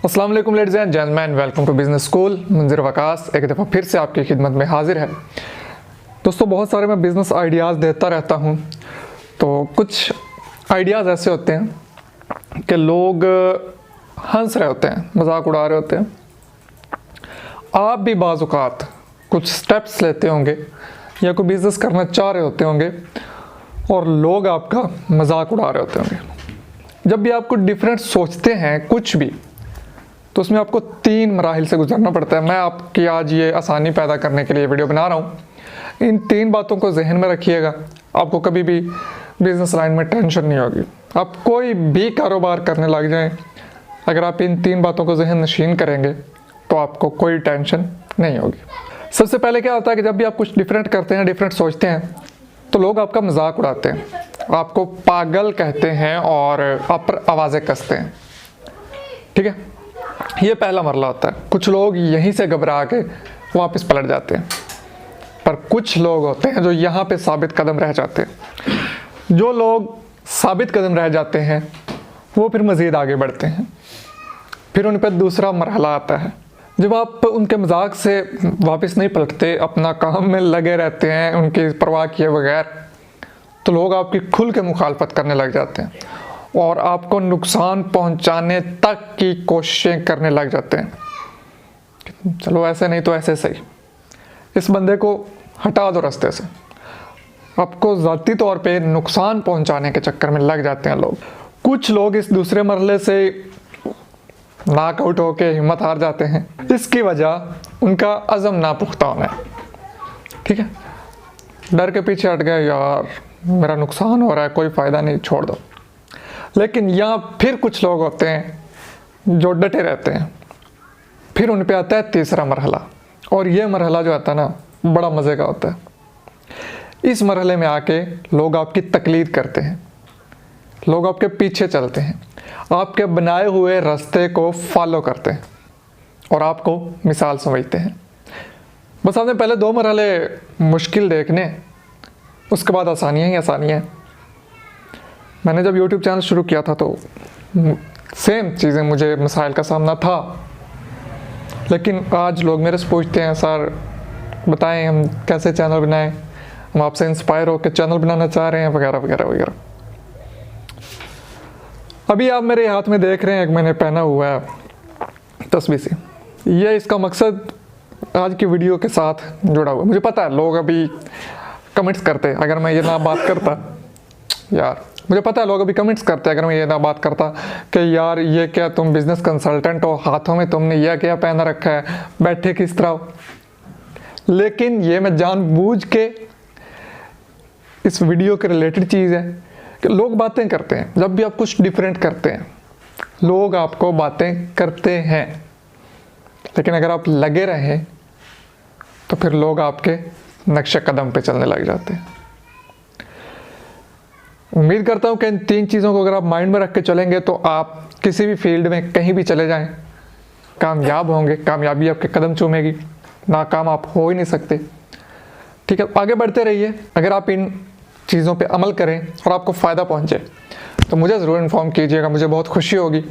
अस्सलाम वालेकुम ladies and gentleman, welcome to business school. Manzir Waqas एक दफ़ा फिर से आपकी खिदमत में हाजिर है। दोस्तों, बहुत सारे मैं बिज़नेस आइडियाज़ देता रहता हूँ, तो कुछ आइडियाज़ ऐसे होते हैं कि लोग हंस रहे होते हैं, मजाक उड़ा रहे होते हैं। आप भी बाज़ औक़ात कुछ स्टेप्स लेते होंगे या कोई बिज़नेस करना चाह रहे होते होंगे और लोग आपका मजाक उड़ा रहे होते होंगे। जब भी आप कुछ डिफरेंट सोचते हैं कुछ भी, तो उसमें आपको 3 मराहिल से गुजरना पड़ता है। मैं आपकी आज ये आसानी पैदा करने के लिए वीडियो बना रहा हूँ। इन 3 बातों को जहन में रखिएगा, आपको कभी भी बिज़नेस लाइन में टेंशन नहीं होगी। आप कोई भी कारोबार करने लग जाएं, अगर आप इन 3 बातों को जहन नशीन करेंगे तो आपको कोई टेंशन नहीं होगी। सबसे पहले क्या होता है कि जब भी आप कुछ डिफरेंट करते हैं, डिफरेंट सोचते हैं, तो लोग आपका मजाक उड़ाते हैं, आपको पागल कहते हैं और आप पर आवाज़ें कसते हैं। ठीक है, ये पहला मरला होता है। कुछ लोग यहीं से घबरा के वापस पलट जाते हैं, पर कुछ लोग होते हैं जो यहाँ पे साबित कदम रह जाते हैं। जो लोग साबित कदम रह जाते हैं वो फिर मज़ीद आगे बढ़ते हैं। फिर उन पर दूसरा मरहला आता है। जब आप उनके मजाक से वापस नहीं पलटते, अपना काम में लगे रहते हैं उनकी परवाह किए बगैर, तो लोग आपकी खुल के मुखालफत करने लग जाते हैं और आपको नुकसान पहुंचाने तक की कोशिशें करने लग जाते हैं। चलो ऐसे नहीं तो ऐसे सही, इस बंदे को हटा दो रास्ते से। आपको ज़ाती तौर पे नुकसान पहुंचाने के चक्कर में लग जाते हैं लोग। कुछ लोग इस दूसरे मरहले से नॉकआउट होके हिम्मत हार जाते हैं। इसकी वजह उनका अज़म ना पुख्ता होना है। ठीक है, डर के पीछे हट गए, यार मेरा नुकसान हो रहा है, कोई फ़ायदा नहीं, छोड़ दो। लेकिन यहाँ फिर कुछ लोग होते हैं जो डटे रहते हैं। फिर उन पे आता है तीसरा मरहला, और ये मरहला जो आता है ना, बड़ा मज़े का होता है। इस मरहले में आके लोग आपकी तकलीद करते हैं, लोग आपके पीछे चलते हैं, आपके बनाए हुए रास्ते को फॉलो करते हैं और आपको मिसाल समझते हैं। बस आपने पहले 2 मरहले मुश्किल देखने, उसके बाद आसानियाँ ही आसानियाँ। मैंने जब YouTube चैनल शुरू किया था तो सेम चीज़ें, मुझे मसाइल का सामना था। लेकिन आज लोग मेरे से पूछते हैं, सर बताएं हम कैसे चैनल बनाएं, हम आपसे इंस्पायर होकर चैनल बनाना चाह रहे हैं, वगैरह वगैरह वगैरह। अभी आप मेरे हाथ में देख रहे हैं, एक मैंने पहना हुआ है तस्वीर से। ये इसका मकसद आज की वीडियो के साथ जुड़ा हुआ। मुझे पता है लोग अभी कमेंट्स करते, अगर मैं ये ना बात करता, यार मुझे पता है लोग अभी कमेंट्स करते अगर मैं ये ना बात करता कि यार ये क्या, तुम बिजनेस कंसल्टेंट हो, हाथों में तुमने यह क्या पहना रखा है, बैठे किस तरह हो। लेकिन ये मैं जानबूझ के इस वीडियो के रिलेटेड चीज़ है कि लोग बातें करते हैं। जब भी आप कुछ डिफरेंट करते हैं, लोग आपको बातें करते हैं, लेकिन अगर आप लगे रहें तो फिर लोग आपके नक्शे कदम पे चलने लग जाते हैं। उम्मीद करता हूँ कि इन 3 चीज़ों को अगर आप माइंड में रख के चलेंगे तो आप किसी भी फील्ड में कहीं भी चले जाएं, कामयाब होंगे। कामयाबी आपके कदम चूमेगी, नाकाम आप हो ही नहीं सकते। ठीक है, आगे बढ़ते रहिए। अगर आप इन चीज़ों पे अमल करें और आपको फ़ायदा पहुँचे तो मुझे ज़रूर इन्फॉर्म कीजिएगा, मुझे बहुत खुशी होगी।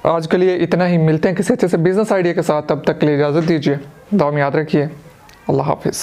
आज के लिए इतना ही, मिलते हैं किसी अच्छे से बिज़नेस आइडिया के साथ। तब तक के लिए इजाज़त दीजिए, दुआ में याद रखिए। अल्लाह हाफिज़।